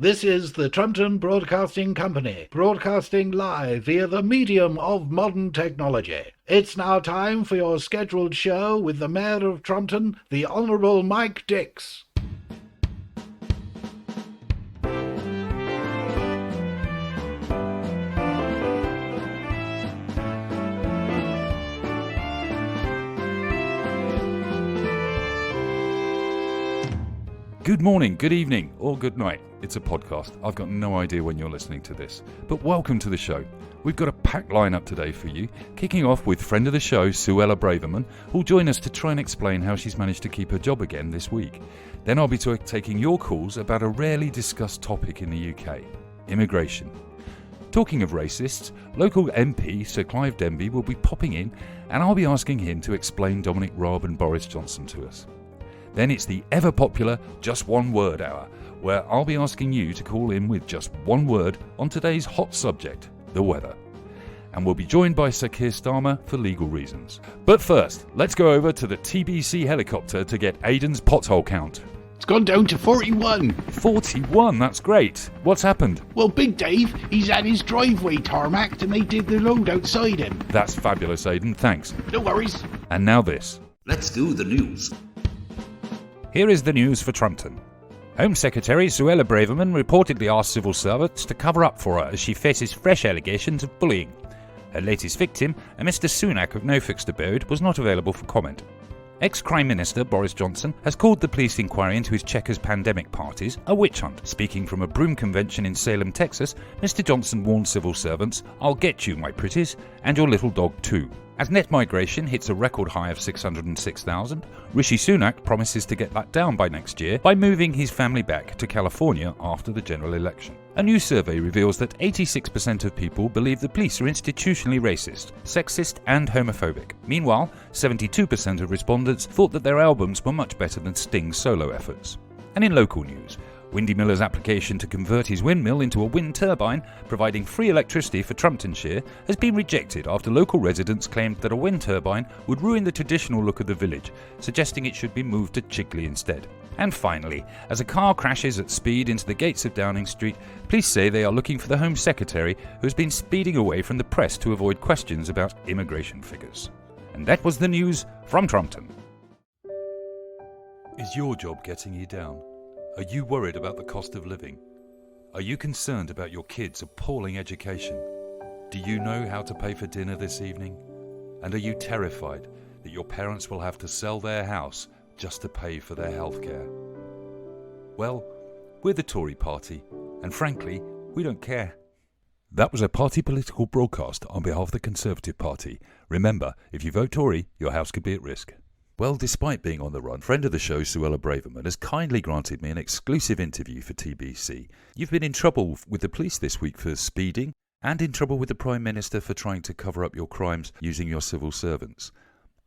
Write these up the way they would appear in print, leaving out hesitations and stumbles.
This is the Trumpton Broadcasting Company, broadcasting live via the medium of modern technology. It's now time for your scheduled show with the Mayor of Trumpton, the Honourable Mike Dix. Good morning, good evening, or good night. It's a podcast. I've got no idea when you're listening to this, but welcome to the show. We've got a packed lineup today for you, kicking off with friend of the show, Suella Braverman, who'll join us to try and explain how she's managed to keep her job again this week. Then I'll be taking your calls about a rarely discussed topic in the UK, immigration. Talking of racists, local MP Sir Clive Denby will be popping in, and I'll be asking him to explain Dominic Raab and Boris Johnson to us. Then it's the ever-popular Just One Word Hour, where I'll be asking you to call in with just one word on today's hot subject, the weather. And we'll be joined by Sir Keir Starmer for legal reasons. But first, let's go over to the TBC helicopter to get Aidan's pothole count. It's gone down to 41. 41, that's great. What's happened? Well, Big Dave, he's had his driveway tarmacked and they did the load outside him. That's fabulous, Aidan, thanks. No worries. And now this. Let's do the news. Here is the news for Trumpton. Home Secretary Suella Braverman reportedly asked civil servants to cover up for her as she faces fresh allegations of bullying. Her latest victim, a Mr. Sunak of no fixed abode, was not available for comment. Ex-Crime Minister Boris Johnson has called the police inquiry into his Chequers pandemic parties a witch hunt. Speaking from a broom convention in Salem, Texas, Mr. Johnson warned civil servants, "I'll get you, my pretties, and your little dog too." As net migration hits a record high of 606,000, Rishi Sunak promises to get that down by next year by moving his family back to California after the general election. A new survey reveals that 86% of people believe the police are institutionally racist, sexist and homophobic. Meanwhile, 72% of respondents thought that their albums were much better than Sting's solo efforts. And in local news, Windy Miller's application to convert his windmill into a wind turbine, providing free electricity for Trumptonshire, has been rejected after local residents claimed that a wind turbine would ruin the traditional look of the village, suggesting it should be moved to Chigley instead. And finally, as a car crashes at speed into the gates of Downing Street, police say they are looking for the Home Secretary who has been speeding away from the press to avoid questions about immigration figures. And that was the news from Trumpton. Is your job getting you down? Are you worried about the cost of living? Are you concerned about your kids' appalling education? Do you know how to pay for dinner this evening? And are you terrified that your parents will have to sell their house just to pay for their healthcare? Well, we're the Tory party, and frankly, we don't care. That was a party political broadcast on behalf of the Conservative Party. Remember, if you vote Tory, your house could be at risk. Well, despite being on the run, friend of the show, Suella Braverman, has kindly granted me an exclusive interview for TBC. You've been in trouble with the police this week for speeding, and in trouble with the Prime Minister for trying to cover up your crimes using your civil servants.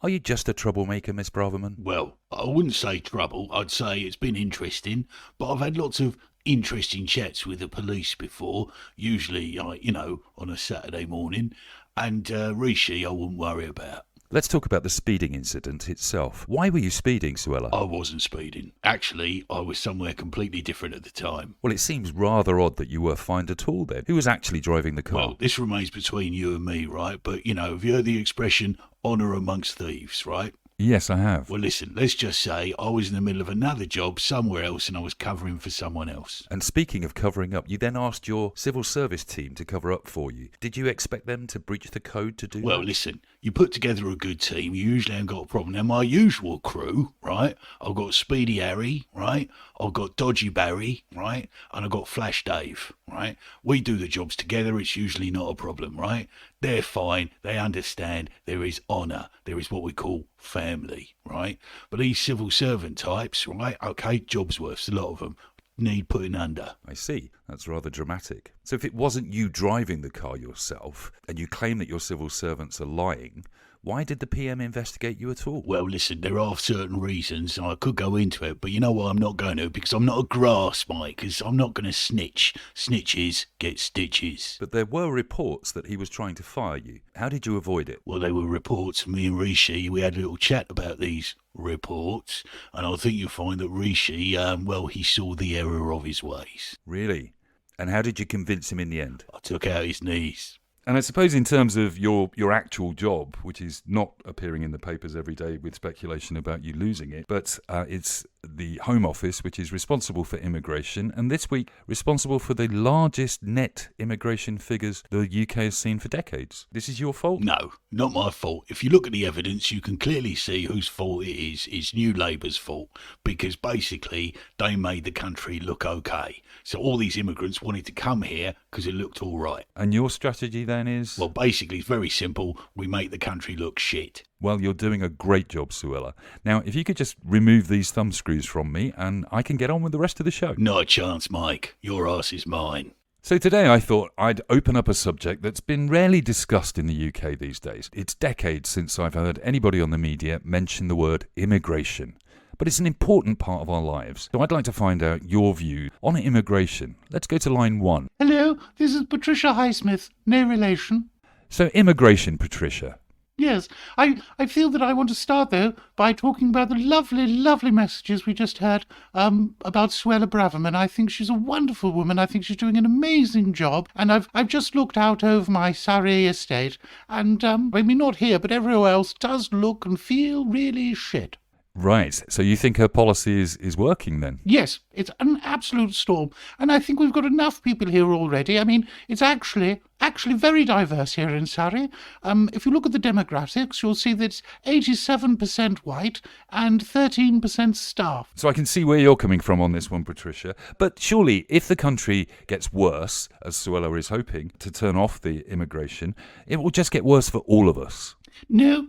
Are you just a troublemaker, Miss Braverman? Well, I wouldn't say trouble. I'd say it's been interesting, but I've had lots of interesting chats with the police before, usually, on a Saturday morning, and Rishi I wouldn't worry about. Let's talk about the speeding incident itself. Why were you speeding, Suella? I wasn't speeding. Actually, I was somewhere completely different at the time. Well, it seems rather odd that you were fined at all then. Who was actually driving the car? Well, this remains between you and me, right? But, have you heard the expression, honour amongst thieves, right? Yes, I have. Well, listen, let's just say I was in the middle of another job somewhere else and I was covering for someone else. And speaking of covering up, you then asked your civil service team to cover up for you. Did you expect them to breach the code to do that? Well, listen, you put together a good team, you usually haven't got a problem. Now, my usual crew, right? I've got Speedy Harry, right? I've got Dodgy Barry, right? And I've got Flash Dave, right? We do the jobs together, it's usually not a problem, right? They're fine, they understand, there is honour, there is what we call family, right? But these civil servant types, right? Okay, Jobsworths, a lot of them, need putting under. I see. That's rather dramatic. So if it wasn't you driving the car yourself, and you claim that your civil servants are lying, Why did the PM investigate you at all? Well, listen, there are certain reasons, and I could go into it, but you know what, I'm not going to, because I'm not a grass, Mike, because I'm not going to snitch. Snitches get stitches. But there were reports that he was trying to fire you. How did you avoid it? Well, they were reports. Me and Rishi, we had a little chat about these reports, and I think you'll find that Rishi, he saw the error of his ways. Really? And how did you convince him in the end? I took out his knees. And I suppose in terms of your actual job, which is not appearing in the papers every day with speculation about you losing it, but it's the Home Office, which is responsible for immigration, and this week responsible for the largest net immigration figures the UK has seen for decades. This is your fault? No, not my fault. If you look at the evidence, you can clearly see whose fault it is. It's New Labour's fault, because basically they made the country look okay. So all these immigrants wanted to come here because it looked all right. And your strategy then is? Well, basically, it's very simple. We make the country look shit. Well, you're doing a great job, Suella. Now, if you could just remove these thumb screws from me, and I can get on with the rest of the show. Not a chance, Mike. Your ass is mine. So today I thought I'd open up a subject that's been rarely discussed in the UK these days. It's decades since I've heard anybody on the media mention the word immigration. But it's an important part of our lives. So I'd like to find out your view on immigration. Let's go to line 1. Hello, this is Patricia Highsmith. No relation. So immigration, Patricia. Yes, I feel that I want to start, though, by talking about the lovely, lovely messages we just heard about Suella Braverman. I think she's a wonderful woman. I think she's doing an amazing job. And I've just looked out over my Surrey estate, and, not here, but everywhere else does look and feel really shit. Right, so you think her policy is working then? Yes, it's an absolute storm. And I think we've got enough people here already. I mean, it's actually very diverse here in Surrey. If you look at the demographics, you'll see that it's 87% white and 13% staff. So I can see where you're coming from on this one, Patricia. But surely, if the country gets worse, as Suella is hoping, to turn off the immigration, it will just get worse for all of us. No,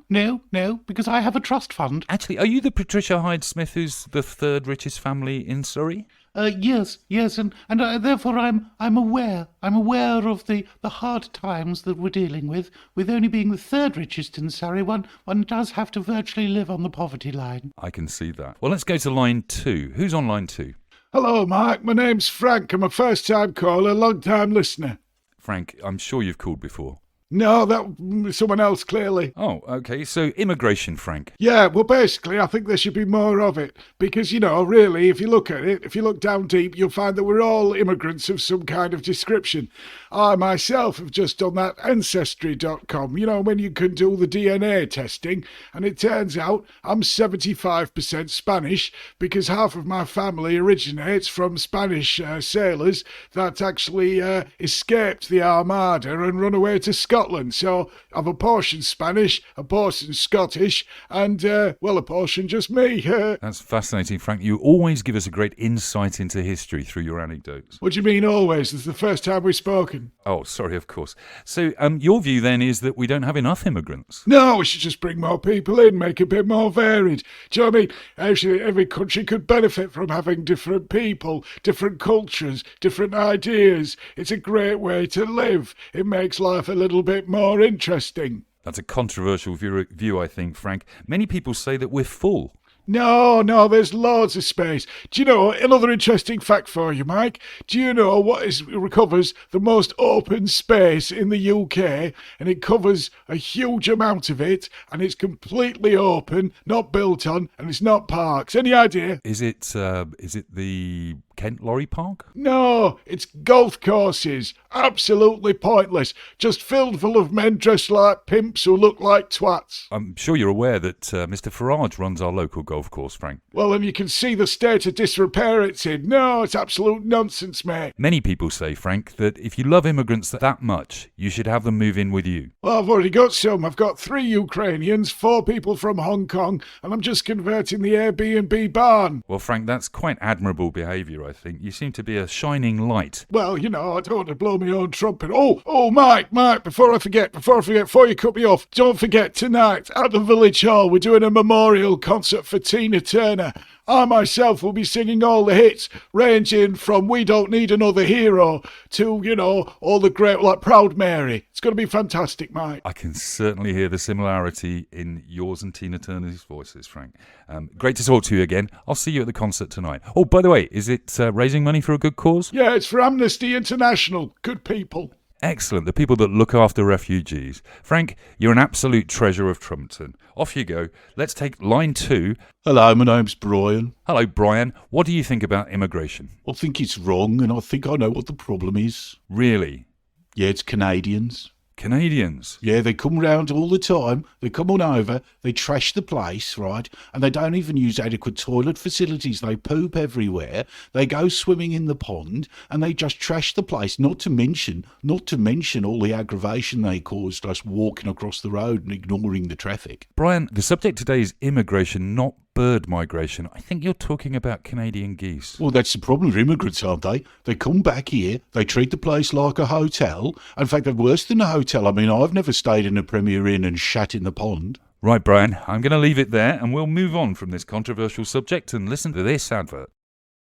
because I have a trust fund. Actually, are you the Patricia Hyde-Smith who's the third richest family in Surrey? Yes, and therefore I'm aware of the hard times that we're dealing with only being the third richest in Surrey. One does have to virtually live on the poverty line. I can see that. Well, let's go to line 2. Who's on line 2? Hello, Mark. My name's Frank. I'm a first-time caller, long-time listener. Frank, I'm sure you've called before. No, that was someone else, clearly. Oh, okay. So immigration, Frank. Yeah, well, basically, I think there should be more of it. Because, really, if you look at it, if you look down deep, you'll find that we're all immigrants of some kind of description. I, myself, have just done that Ancestry.com, when you can do the DNA testing. And it turns out I'm 75% Spanish because half of my family originates from Spanish sailors that actually escaped the Armada and run away to Scotland. So I've a portion Spanish, a portion Scottish, and, a portion just me. That's fascinating, Frank. You always give us a great insight into history through your anecdotes. What do you mean always? This is the first time we've spoken. Oh, sorry, of course. So your view then is that we don't have enough immigrants? No, we should just bring more people in, make it a bit more varied. Do you know what I mean? Actually, every country could benefit from having different people, different cultures, different ideas. It's a great way to live. It makes life a little bit more interesting. That's a controversial view, I think, Frank. Many people say that we're full. No, there's loads of space. Do you know, another interesting fact for you, Mike? Do you know what covers the most open space in the UK? And it covers a huge amount of it, and it's completely open, not built on, and it's not parks. Any idea? Is it the Kent Lorry Park? No, it's golf courses. Absolutely pointless. Just filled full of men dressed like pimps who look like twats. I'm sure you're aware that Mr. Farage runs our local golf course, Frank. Well, and you can see the state of disrepair it's in. No, it's absolute nonsense, mate. Many people say, Frank, that if you love immigrants that much, you should have them move in with you. Well, I've already got some. I've got 3 Ukrainians, 4 people from Hong Kong, and I'm just converting the Airbnb barn. Well, Frank, that's quite admirable behaviour, I think. You seem to be a shining light. Well, I don't want to blow my own trumpet. Oh, Mike, before you cut me off, don't forget tonight at the Village Hall, we're doing a memorial concert for Tina Turner. I myself will be singing all the hits, ranging from We Don't Need Another Hero to, all the great, like Proud Mary. It's going to be fantastic, Mike. I can certainly hear the similarity in yours and Tina Turner's voices, Frank. Great to talk to you again. I'll see you at the concert tonight. Oh, by the way, is it raising money for a good cause? Yeah, it's for Amnesty International. Good people. Excellent, the people that look after refugees. Frank, you're an absolute treasure of Trumpton. Off you go. Let's take line 2. Hello, my name's Brian. Hello, Brian. What do you think about immigration? I think it's wrong, and I think I know what the problem is. Really? Yeah, it's Canadians. Canadians? Yeah, they come round all the time. They come on over, they trash the place, right? And they don't even use adequate toilet facilities. They poop everywhere. They go swimming in the pond, and they just trash the place. Not to mention all the aggravation they caused us walking across the road and ignoring the traffic. Brian, the subject today is immigration, not bird migration. I think you're talking about Canadian geese. Well, that's the problem with immigrants, aren't they? They come back here, they treat the place like a hotel. In fact, they're worse than a hotel. I mean, I've never stayed in a Premier Inn and shat in the pond. Right, Brian, I'm going to leave it there and we'll move on from this controversial subject and listen to this advert.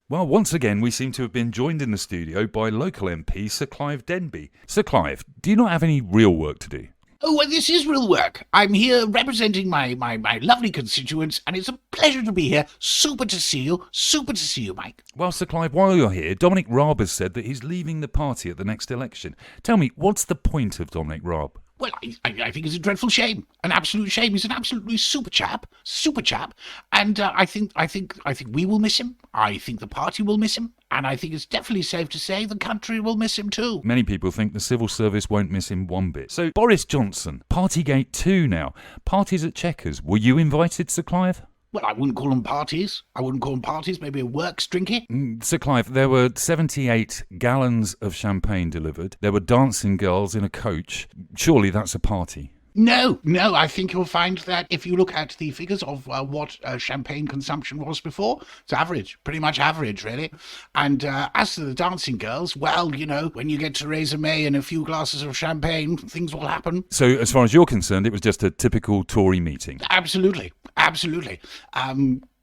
Well, once again, we seem to have been joined in the studio by local MP Sir Clive Denby. Sir Clive, do you not have any real work to do? Oh, well, this is real work. I'm here representing my lovely constituents, and it's a pleasure to be here. Super to see you, Mike. Well, Sir Clive, while you're here, Dominic Raab has said that he's leaving the party at the next election. Tell me, what's the point of Dominic Raab? Well, I think it's a dreadful shame, an absolute shame. He's an absolutely super chap, and I think we will miss him. I think the party will miss him, and I think it's definitely safe to say the country will miss him too. Many people think the civil service won't miss him one bit. So, Boris Johnson, Partygate 2 now. Parties at Chequers. Were you invited, Sir Clive? Well, I wouldn't call them parties. Maybe a works drinky. Sir Clive, there were 78 gallons of champagne delivered. There were dancing girls in a coach. Surely that's a party. No, I think you'll find that if you look at the figures of what champagne consumption was before, it's average, pretty much average, really. And as to the dancing girls, well, when you get Theresa May and a few glasses of champagne, things will happen. So as far as you're concerned, it was just a typical Tory meeting? Absolutely.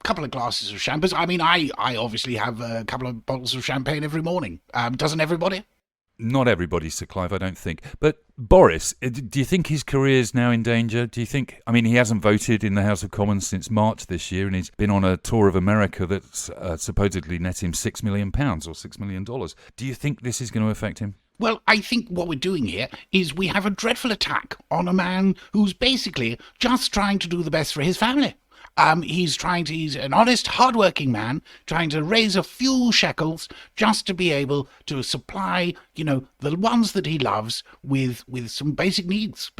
Couple of glasses of champagne. I mean, I obviously have a couple of bottles of champagne every morning. Doesn't everybody? Not everybody, Sir Clive, I don't think. But Boris, do you think his career's now in danger? Do you think... I mean, he hasn't voted in the House of Commons since March this year, and he's been on a tour of America that's supposedly net him £6 million or $6 million. Do you think this is going to affect him? Well, I think what we're doing here is we have a dreadful attack on a man who's basically just trying to do the best for his family. He's an honest, hard-working man trying to raise a few shekels just to be able to supply, the ones that he loves with some basic needs.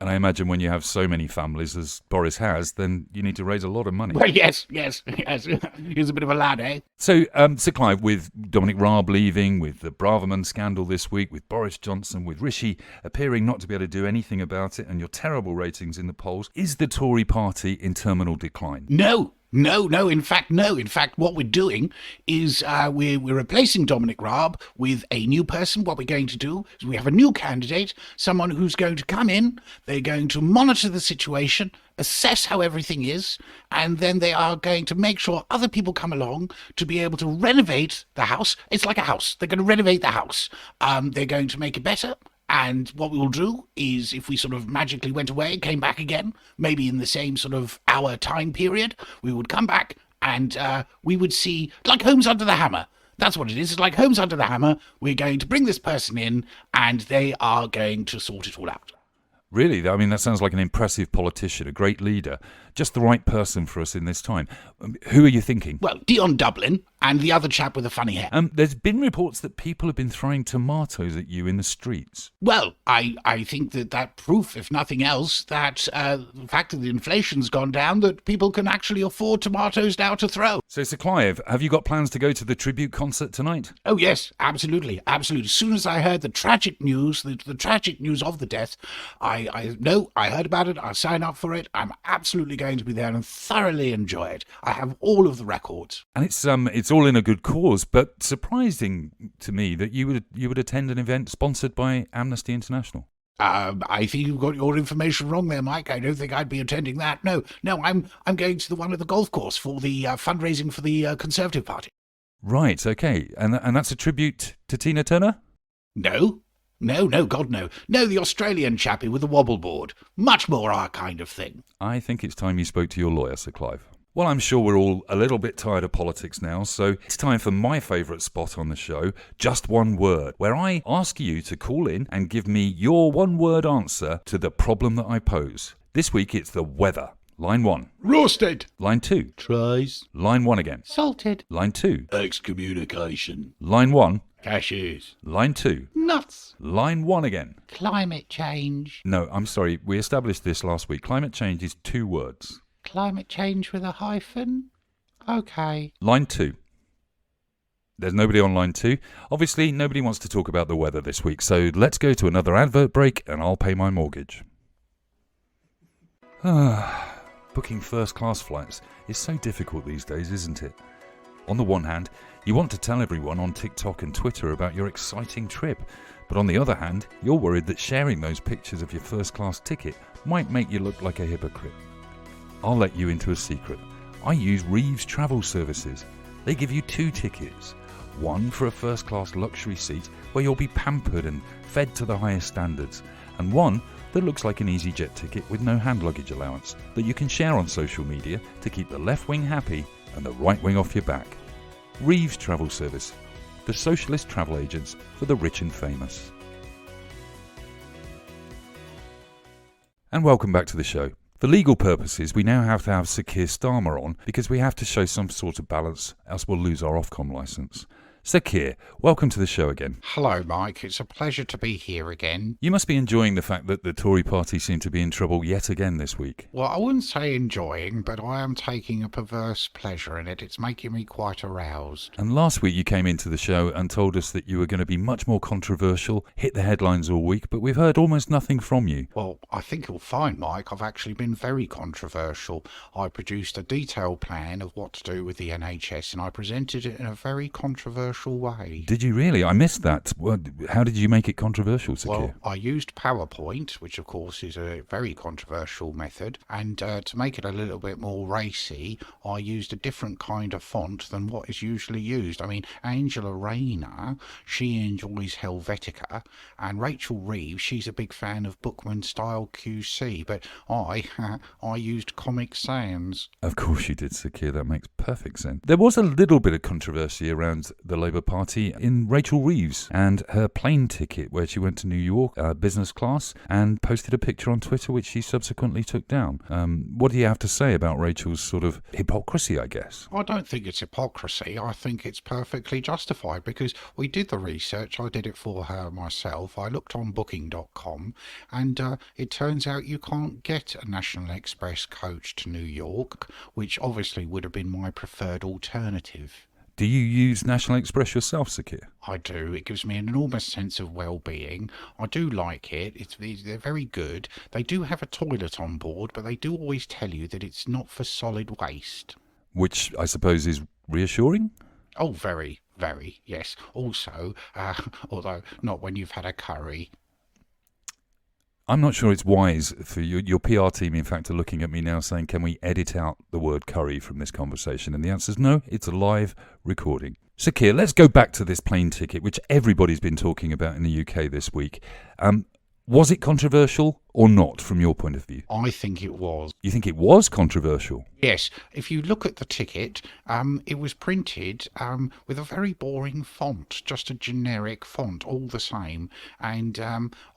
And I imagine when you have so many families as Boris has, then you need to raise a lot of money. Well, yes. He's a bit of a lad, eh? So, Sir Clive, with Dominic Raab leaving, with the Braverman scandal this week, with Boris Johnson, with Rishi appearing not to be able to do anything about it, and your terrible ratings in the polls, is the Tory party in terminal decline? No. In fact, what we're doing is we're replacing Dominic Raab with a new person. What we're going to do is we have a new candidate, someone who's going to come in. They're going to monitor the situation, assess how everything is, and then they are going to make sure other people come along to be able to renovate the house. It's like a house. They're going to renovate the house. They're going to make it better. And what we will do is, if we sort of magically went away and came back again, maybe in the same sort of hour time period, we would come back and we would see, like Homes Under the Hammer. That's what it is. It's like Homes Under the Hammer. We're going to bring this person in and they are going to sort it all out. Really? I mean, that sounds like an impressive politician, a great leader. Just the right person for us in this time. Who are you thinking? Well, Dion Dublin and the other chap with the funny hair. There's been reports that people have been throwing tomatoes at you in the streets. Well, I think that proof, if nothing else, that the fact that the inflation's gone down, that people can actually afford tomatoes now to throw. So, Sir Clive, have you got plans to go to the tribute concert tonight? Oh, yes, absolutely. As soon as I heard the tragic news, the tragic news of the death, I heard about it. I'll sign up for it. I'm absolutely going to be there and thoroughly enjoy it. I have all of the records. And it's all in a good cause, but surprising to me that you would attend an event sponsored by Amnesty International. I think you've got your information wrong there, Mike. I don't think I'd be attending that. No, I'm going to the one at the golf course for the fundraising for the Conservative Party. Right, okay. And that's a tribute to Tina Turner? No, God, no. No, the Australian chappie with the wobble board. Much more our kind of thing. I think it's time you spoke to your lawyer, Sir Clive. Well, I'm sure we're all a little bit tired of politics now, so it's time for my favourite spot on the show, Just One Word, where I ask you to call in and give me your one-word answer to the problem that I pose. This week it's the weather. Line 1. Roasted. Line 2. Tries. Line 1 again. Salted. Line 2. Excommunication. Line 1. Cashews. Line 2. Nuts. Line 1 again. Climate change. No, I'm sorry, we established this last week. Climate change is 2 words. Climate change with a hyphen? Okay. Line 2. There's nobody on line 2. Obviously, nobody wants to talk about the weather this week, so let's go to another advert break and I'll pay my mortgage. Booking first-class flights is so difficult these days, isn't it? On the one hand, you want to tell everyone on TikTok and Twitter about your exciting trip, but on the other hand, you're worried that sharing those pictures of your first-class ticket might make you look like a hypocrite. I'll let you into a secret. I use Reeves Travel Services. They give you 2 tickets. One for a first-class luxury seat where you'll be pampered and fed to the highest standards, and one that looks like an EasyJet ticket with no hand luggage allowance that you can share on social media to keep the left wing happy and the right wing off your back. Reeves Travel Service, the socialist travel agents for the rich and famous. And welcome back to the show. For legal purposes, we now have to have Sir Keir Starmer on because we have to show some sort of balance, else we'll lose our Ofcom licence. Sir Keir, welcome to the show again. Hello, Mike. It's a pleasure to be here again. You must be enjoying the fact that the Tory party seem to be in trouble yet again this week. Well, I wouldn't say enjoying, but I am taking a perverse pleasure in it. It's making me quite aroused. And last week you came into the show and told us that you were going to be much more controversial, hit the headlines all week, but we've heard almost nothing from you. Well, I think you'll find, Mike, I've actually been very controversial. I produced a detailed plan of what to do with the NHS, and I presented it in a very controversial way. Did you really? I missed that. Well, how did you make it controversial, Sir Keir? Well, I used PowerPoint, which of course is a very controversial method, and to make it a little bit more racy, I used a different kind of font than what is usually used. I mean, Angela Rayner, she enjoys Helvetica, and Rachel Reeves, she's a big fan of Bookman style QC, but I used Comic Sans. Of course you did, Sir Keir. That makes perfect sense. There was a little bit of controversy around the Labour Party in Rachel Reeves and her plane ticket where she went to New York, business class, and posted a picture on Twitter which she subsequently took down. What do you have to say about Rachel's sort of hypocrisy, I guess? I don't think it's hypocrisy. I think it's perfectly justified because we did the research. I did it for her myself. I looked on booking.com and it turns out you can't get a National Express coach to New York, which obviously would have been my preferred alternative. Do you use National Express yourself, Sir Keir? I do. It gives me an enormous sense of well-being. I do like it. They're very good. They do have a toilet on board, but they do always tell you that it's not for solid waste. Which I suppose is reassuring? Oh, very, very, yes. Also, although not when you've had a curry. I'm not sure it's wise for your PR team, in fact, are looking at me now saying, can we edit out the word curry from this conversation? And the answer is no, it's a live recording. Sir Keir, let's go back to this plane ticket, which everybody's been talking about in the UK this week. Was it controversial or not, from your point of view? I think it was. You think it was controversial? Yes. If you look at the ticket, it was printed with a very boring font, just a generic font, all the same. And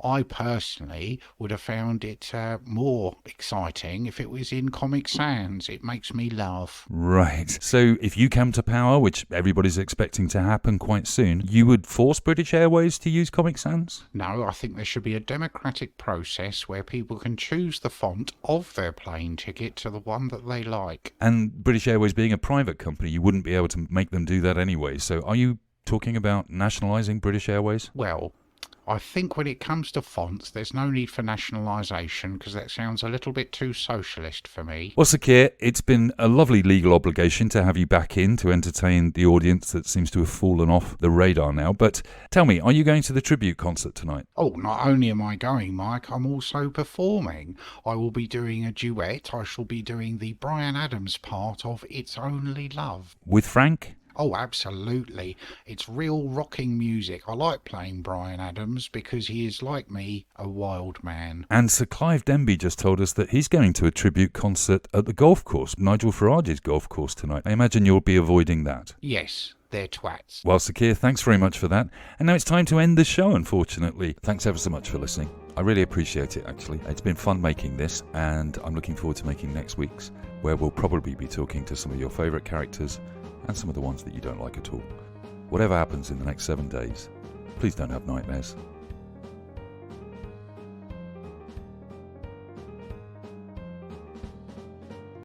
I personally would have found it more exciting if it was in Comic Sans. It makes me laugh. Right. So if you come to power, which everybody's expecting to happen quite soon, you would force British Airways to use Comic Sans? No, I think there should be a democratic process where people can choose the font of their plane ticket to the one that they like. And British Airways being a private company, you wouldn't be able to make them do that anyway. So are you talking about nationalising British Airways? Well, I think when it comes to fonts, there's no need for nationalisation because that sounds a little bit too socialist for me. Well, Sakir, it's been a lovely legal obligation to have you back in to entertain the audience that seems to have fallen off the radar now. But tell me, are you going to the tribute concert tonight? Oh, not only am I going, Mike, I'm also performing. I will be doing a duet. I shall be doing the Bryan Adams part of It's Only Love. With Frank? Oh, absolutely. It's real rocking music. I like playing Bryan Adams because he is, like me, a wild man. And Sir Clive Denby just told us that he's going to a tribute concert at the golf course, Nigel Farage's golf course tonight. I imagine you'll be avoiding that. Yes, they're twats. Well, Sakir, thanks very much for that. And now it's time to end the show, unfortunately. Thanks ever so much for listening. I really appreciate it, actually. It's been fun making this, and I'm looking forward to making next week's, where we'll probably be talking to some of your favourite characters and some of the ones that you don't like at all. Whatever happens in the next 7 days, please don't have nightmares.